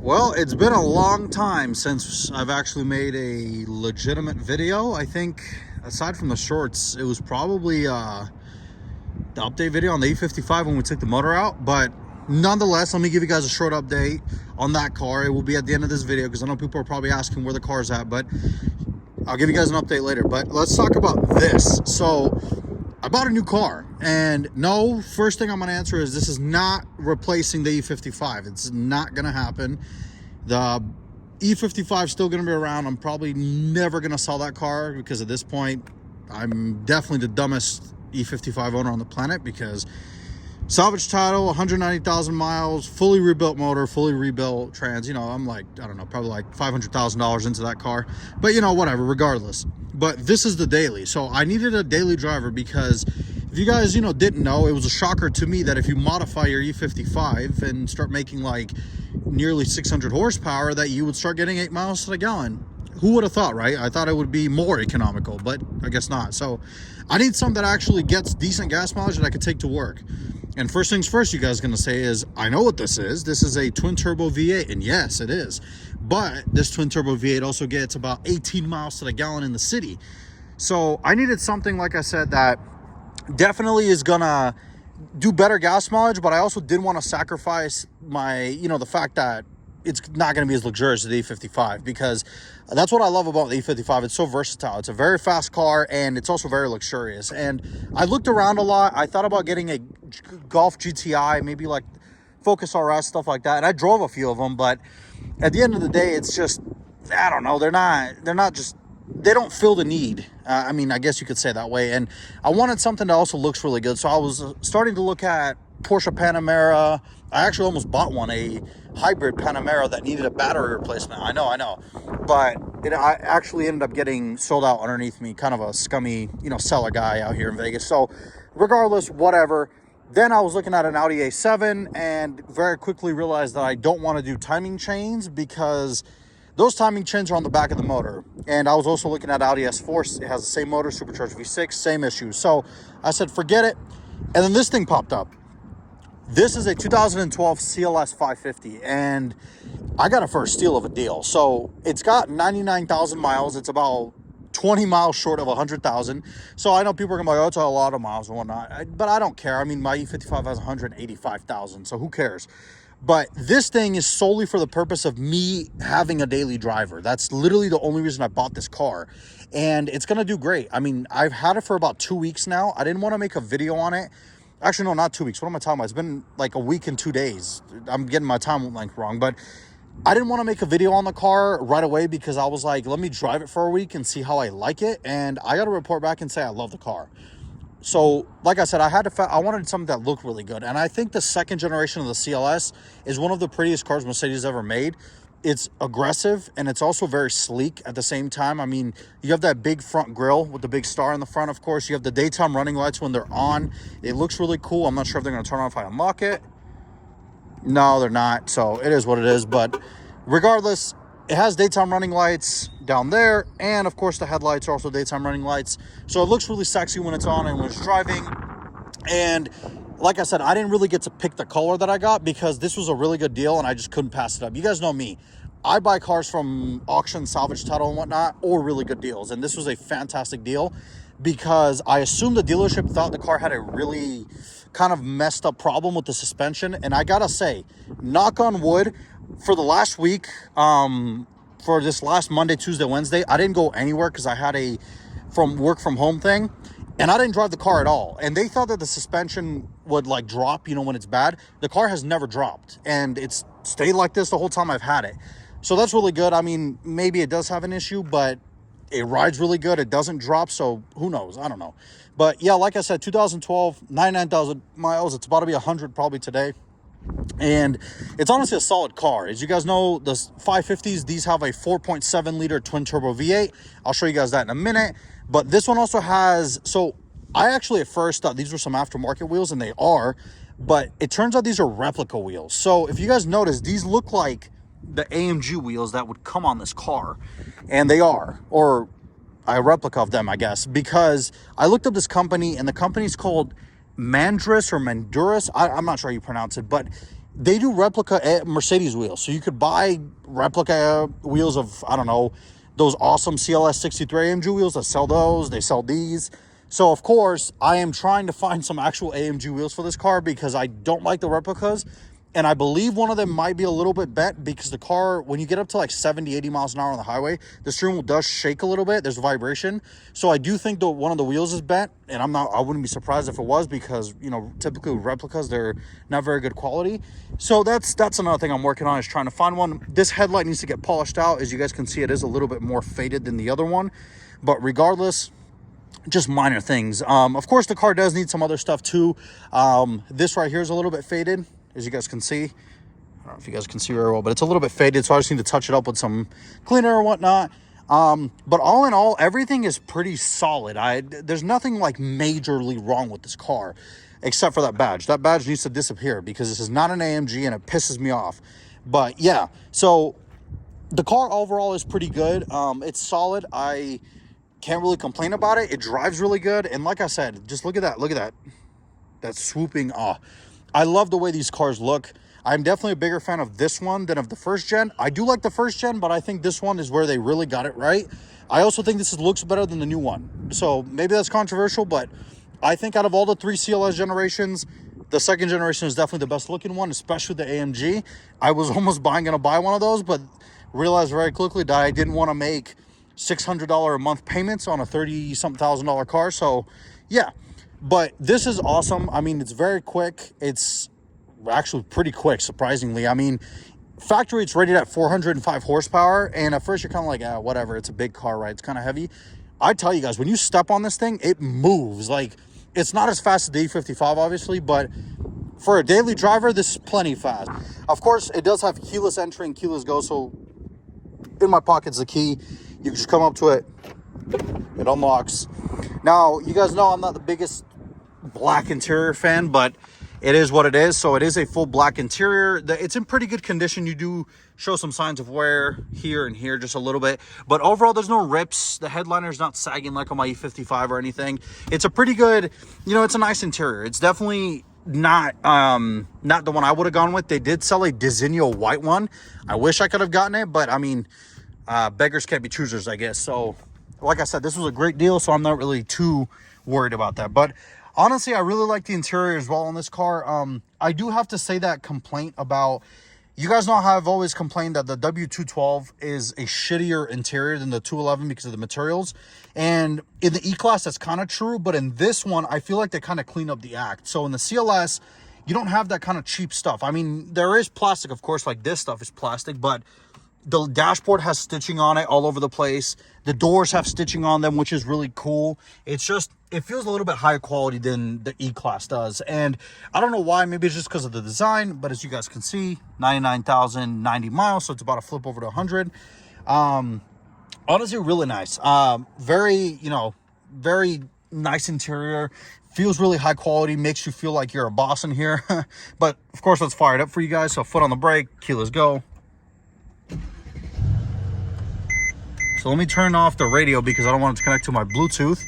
Well, it's been a long time since I've actually made a legitimate video. I think aside from the shorts, it was probably the update video on the E55 when we took the motor out. But nonetheless, let me give you guys a short update on that car. It will be at the end of this video because I know people are probably asking where the car's at, but I'll give you guys an update later. But let's talk about this. So I bought a new car, and no, first thing I'm going to answer is this is not replacing the E55. It's not going to happen. The E55 is still going to be around. I'm probably never going to sell that car because at this point, I'm definitely the dumbest E55 owner on the planet because salvage title, 190,000 miles, fully rebuilt motor, fully rebuilt trans. You know, I'm like, I don't know, probably like $500,000 into that car. But, you know, whatever, regardless. But this is the daily. So I needed a daily driver because if you guys, didn't know, it was a shocker to me that if you modify your E55 and start making like nearly 600 horsepower, that you would start getting 8 miles to the gallon. Who would have thought, right? I thought it would be more economical, but I guess not. So I need something that actually gets decent gas mileage that I could take to work. And first things first, you guys are going to say is, I know what this is. This is a twin turbo V8, and yes, it is. But this twin turbo V8 also gets about 18 miles to the gallon in the city. So I needed something, like I said, that definitely is going to do better gas mileage, but I also didn't want to sacrifice my, the fact that it's not going to be as luxurious as the E55, because that's what I love about the E55. It's so versatile. It's a very fast car, and it's also very luxurious. And I looked around a lot. I thought about getting a Golf GTI, maybe like Focus RS, stuff like that. And I drove a few of them, but at the end of the day, it's just, I don't know. They're not just, they don't fill the need. I mean, I guess you could say that way. And I wanted something that also looks really good. So I was starting to look at Porsche Panamera. I actually almost bought one, a hybrid Panamera that needed a battery replacement. I know. But I actually ended up getting sold out underneath me, kind of a scummy, seller guy out here in Vegas. So regardless, whatever. Then I was looking at an Audi A7 and very quickly realized that I don't want to do timing chains because those timing chains are on the back of the motor. And I was also looking at Audi S4. It has the same motor, supercharged V6, same issues. So I said, forget it. And then this thing popped up. This is a 2012 CLS 550, and I got it for a steal of a deal. So it's got 99,000 miles. It's about 20 miles short of 100,000. So I know people are going to be like, oh, it's a lot of miles and whatnot. But I don't care. I mean, my E55 has 185,000, so who cares? But this thing is solely for the purpose of me having a daily driver. That's literally the only reason I bought this car. And it's going to do great. I mean, I've had it for about 2 weeks now. I didn't want to make a video on it. Actually, no, not 2 weeks. What am I talking about? It's been like a week and 2 days. I'm getting my time length wrong. But I didn't want to make a video on the car right away because I was like, let me drive it for a week and see how I like it. And I got to report back and say I love the car. So, like I said, I wanted something that looked really good. And I think the second generation of the CLS is one of the prettiest cars Mercedes ever made. It's aggressive, and it's also very sleek at the same time. I mean, you have that big front grille with the big star in the front, of course. You have the daytime running lights when they're on. It looks really cool. I'm not sure if they're going to turn on if I unlock it. No, they're not. So it is what it is. But regardless, it has daytime running lights down there. And, of course, the headlights are also daytime running lights. So it looks really sexy when it's on and when it's driving. And like I said, I didn't really get to pick the color that I got because this was a really good deal and I just couldn't pass it up. You guys know me. I buy cars from auction, salvage title, and whatnot, or really good deals. And this was a fantastic deal because I assumed the dealership thought the car had a really kind of messed up problem with the suspension. And I gotta say, knock on wood, for the last week, for this last Monday, Tuesday, Wednesday, I didn't go anywhere because I had a work from home thing. And I didn't drive the car at all. And they thought that the suspension would like drop, when it's bad. The car has never dropped. And it's stayed like this the whole time I've had it. So that's really good. I mean, maybe it does have an issue, but it rides really good. It doesn't drop. So who knows? I don't know. But yeah, like I said, 2012, 99,000 miles. It's about to be 100 probably today. And it's honestly a solid car. As you guys know, the 550s, these have a 4.7 liter twin turbo V8. I'll show you guys that in a minute. But this one also has, so I actually at first thought these were some aftermarket wheels, and they are, but it turns out these are replica wheels. So if you guys notice, these look like the AMG wheels that would come on this car, and they are, or a replica of them, I guess, because I looked up this company, and the company's called Mandris or Manduris. I'm not sure how you pronounce it, but they do replica Mercedes wheels. So you could buy replica wheels of, I don't know, those awesome CLS 63 AMG wheels that sell those. They sell these. So, of course, I am trying to find some actual AMG wheels for this car because I don't like the replicas. And I believe one of them might be a little bit bent because the car, when you get up to like 70, 80 miles an hour on the highway, the steering wheel does shake a little bit. There's a vibration. So I do think that one of the wheels is bent, and I wouldn't be surprised if it was because, you know, typically with replicas, they're not very good quality. So that's another thing I'm working on, is trying to find one. This headlight needs to get polished out. As you guys can see, it is a little bit more faded than the other one. But regardless, just minor things. Of course, the car does need some other stuff too. This right here is a little bit faded, as you guys can see. I don't know if you guys can see very well, but it's a little bit faded, so I just need to touch it up with some cleaner or whatnot. But all in all, everything is pretty solid. There's nothing like majorly wrong with this car, except for that badge. That badge needs to disappear because this is not an AMG and it pisses me off. But yeah, so the car overall is pretty good. It's solid. I can't really complain about it. It drives really good. And like I said, just look at that. That swooping. I love the way these cars look. I'm definitely a bigger fan of this one than of the first gen. I do like the first gen, but I think this one is where they really got it right. I also think this looks better than the new one. So maybe that's controversial, but I think out of all the 3 CLS generations, the second generation is definitely the best looking one, especially the AMG. I was almost gonna buy one of those, but realized very quickly that I didn't want to make $600 a month payments on a $30-something thousand car. So yeah, but this is awesome. I mean, it's very quick. It's actually pretty quick, surprisingly. I mean, factory it's rated at 405 horsepower, and at first you're kind of like, whatever, it's a big car, right? It's kind of heavy. I tell you guys, when you step on this thing, it moves. Like, it's not as fast as the E55, obviously, but for a daily driver, this is plenty fast. Of course, it does have keyless entry and keyless go, so in my pocket's the key. You can just come up to it, it unlocks. Now, you guys know I'm not the biggest black interior fan, but it is what it is. So it is a full black interior. It's in pretty good condition. You do show some signs of wear here and here just a little bit, but overall there's no rips. The headliner is not sagging like on my E55 or anything. It's a pretty good, you know, it's a nice interior. It's definitely not the one I would have gone with. They did sell a Designo white one. I wish I could have gotten it, but I mean, beggars can't be choosers, I guess. So like I said, this was a great deal, so I'm not really too worried about that. But honestly, I really like the interior as well on this car. I do have to say that complaint about, you guys know how I've always complained that the W212 is a shittier interior than the 211 because of the materials. And in the E-Class, that's kind of true. But in this one, I feel like they kind of clean up the act. So in the CLS, you don't have that kind of cheap stuff. I mean, there is plastic, of course, like this stuff is plastic, but the dashboard has stitching on it all over the place. The doors have stitching on them, which is really cool. It's just, it feels a little bit higher quality than the E-Class does. And I don't know why, maybe it's just because of the design, but as you guys can see, 99,090 miles, so it's about a flip over to 100. Honestly, really nice. Very, you know, very nice interior. Feels really high quality, makes you feel like you're a boss in here. But of course, let's fire it up for you guys. So foot on the brake, keyless go. So let me turn off the radio because I don't want it to connect to my Bluetooth.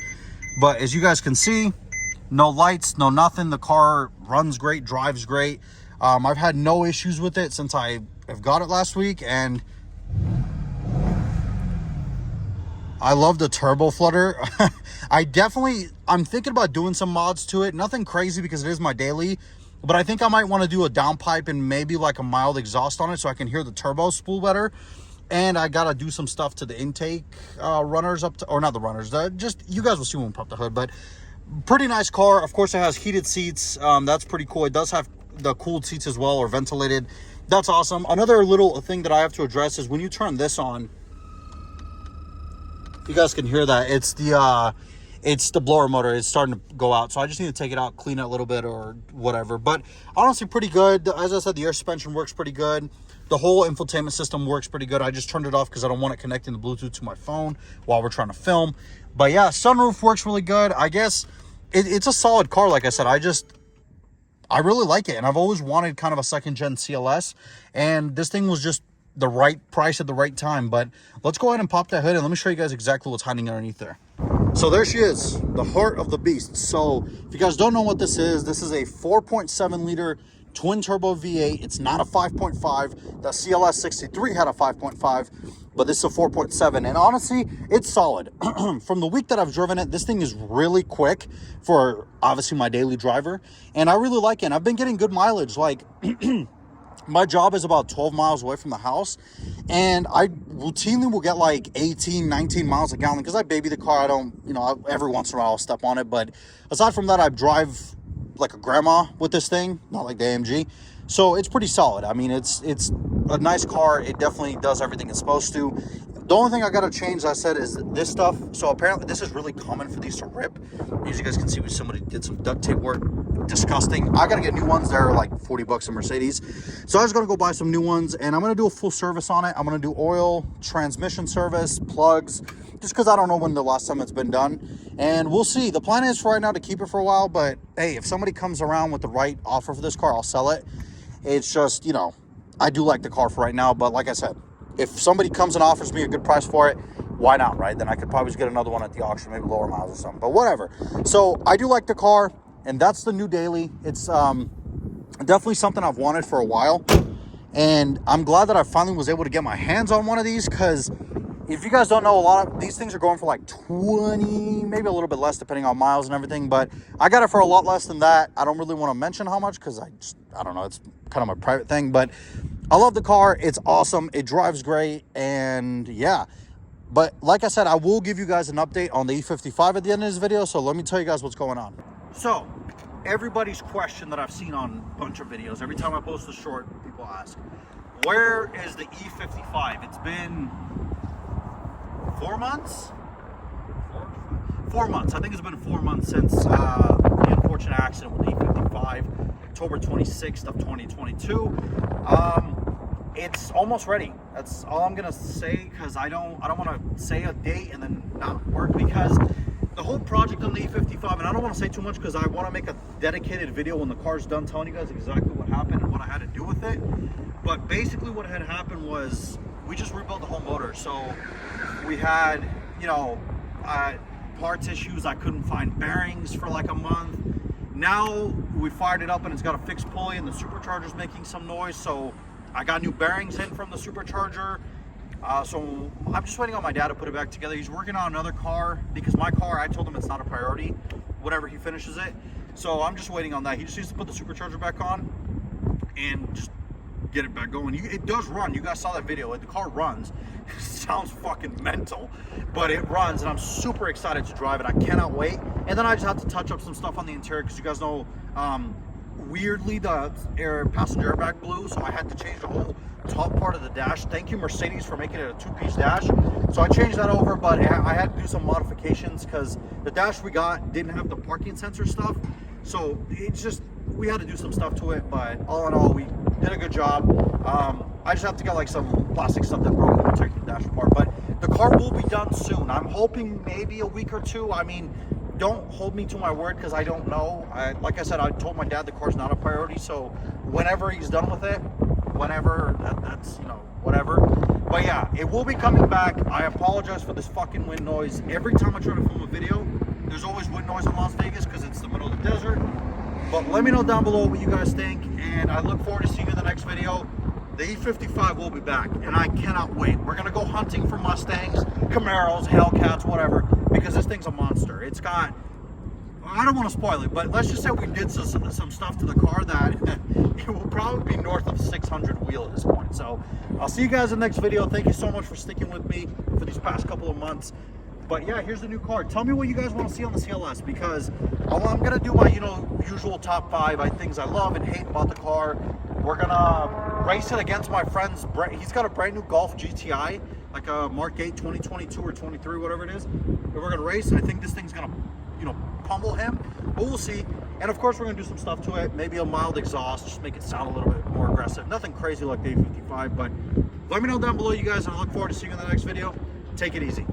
But as you guys can see, no lights, no nothing. The car runs great, drives great. I've had no issues with it since I have got it last week. And I love the turbo flutter. I'm thinking about doing some mods to it. Nothing crazy because it is my daily. But I think I might want to do a downpipe and maybe like a mild exhaust on it so I can hear the turbo spool better. And I gotta do some stuff to the intake runners up to, or not the runners, just, you guys will see when we pop the hood. But pretty nice car. Of course, it has heated seats. That's pretty cool. It does have the cooled seats as well, or ventilated. That's awesome. Another little thing that I have to address is when you turn this on, you guys can hear that. It's the blower motor. It's starting to go out. So I just need to take it out, clean it a little bit or whatever. But honestly, pretty good. As I said, the air suspension works pretty good. The whole infotainment system works pretty good. I just turned it off because I don't want it connecting the Bluetooth to my phone while we're trying to film. But yeah, sunroof works really good. I guess it's a solid car. Like I said, I really like it. And I've always wanted kind of a second gen CLS. And this thing was just the right price at the right time. But let's go ahead and pop that hood and let me show you guys exactly what's hiding underneath there. So there she is, the heart of the beast. So if you guys don't know what this is a 4.7 liter twin turbo V8. It's not a 5.5. The CLS 63 had a 5.5, but this is a 4.7. And honestly, it's solid. From the week that I've driven it, this thing is really quick for obviously my daily driver. And I really like it. And I've been getting good mileage. Like, my job is about 12 miles away from the house, and I routinely will get like 18, 19 miles a gallon because I baby the car. I don't, every once in a while I'll step on it. But aside from that, I drive like a grandma with this thing, not like the AMG. So it's pretty solid. I mean, it's a nice car. It definitely does everything it's supposed to. The only thing I got to change, I said, is this stuff. So apparently this is really common for these to rip. As you guys can see, somebody did some duct tape work. Disgusting. I got to get new ones. They're like 40 bucks a Mercedes. So I was going to go buy some new ones, and I'm going to do a full service on it. I'm going to do oil, transmission service, plugs, just because I don't know when the last time it's been done. And we'll see. The plan is for right now to keep it for a while, but hey, if somebody comes around with the right offer for this car, I'll sell it. It's just, I do like the car for right now, but like I said, if somebody comes and offers me a good price for it, why not, right? Then I could probably just get another one at the auction, maybe lower miles or something, but whatever. So I do like the car, and that's the new daily. It's definitely something I've wanted for a while, and I'm glad that I finally was able to get my hands on one of these, because if you guys don't know, a lot of these things are going for like 20, maybe a little bit less depending on miles and everything, but I got it for a lot less than that. I don't really want to mention how much because I don't know, it's kind of my private thing, but I love the car. It's awesome. It drives great, and yeah. But like I said, I will give you guys an update on the E55 at the end of this video, so let me tell you guys what's going on. So, everybody's question that I've seen on a bunch of videos, every time I post a short, people ask, where is the E55? It's been 4 months? 4 months. I think it's been 4 months since the unfortunate accident with the E55, October 26th of 2022. It's almost ready. That's all I'm gonna say, because I don't want to say a date and then not work, because the whole project on the E55, and I don't want to say too much because I want to make a dedicated video when the car's done telling you guys exactly what happened and what I had to do with it. But basically what had happened was we just rebuilt the whole motor. So we had, parts issues. I couldn't find bearings for like a month. Now we fired it up and it's got a fixed pulley, and the supercharger's making some noise. So I got new bearings in from the supercharger. So I'm just waiting on my dad to put it back together. He's working on another car because my car, I told him it's not a priority whenever he finishes it. So I'm just waiting on that. He just needs to put the supercharger back on and just get it back going. It does run. You guys saw that video. The car runs. It sounds fucking mental, but it runs, and I'm super excited to drive it. I cannot wait. And then I just have to touch up some stuff on the interior because you guys know, weirdly the passenger airbag blew, so I had to change the whole top part of the dash. Thank you, Mercedes, for making it a two-piece dash. So I changed that over, but I had to do some modifications because the dash we got didn't have the parking sensor stuff. So it's just, we had to do some stuff to it, but all in all, we did a good job. I just have to get like some plastic stuff that broke when we took the dash apart, but the car will be done soon. I'm hoping maybe a week or two. I mean, don't hold me to my word because I don't know. Like I said, I told my dad the car's not a priority, so whenever he's done with it, whenever, that's, whatever. But yeah, it will be coming back. I apologize for this fucking wind noise. Every time I try to film a video, there's always wind noise in Las Vegas because it's the middle of the desert. But let me know down below what you guys think, and I look forward to seeing you in the next video. The E55 will be back, and I cannot wait. We're gonna go hunting for Mustangs, Camaros, Hellcats, whatever, because this thing's a monster. It's got, I don't want to spoil it, but let's just say we did some stuff to the car that it will probably be north of 600 wheel at this point. So I'll see you guys in the next video. Thank you so much for sticking with me for these past couple of months. But yeah, here's the new car. Tell me what you guys want to see on the CLS, because I'm gonna do my usual top 5 things I love and hate about the car. We're gonna race it against my friend's. He's got a brand new Golf GTI, like a Mark 8 2022 or 23, whatever it is. And we're gonna race. I think this thing's gonna, pummel him, but we'll see. And of course, we're gonna do some stuff to it. Maybe a mild exhaust, just make it sound a little bit more aggressive. Nothing crazy like the A55, but let me know down below, you guys, and I look forward to seeing you in the next video. Take it easy.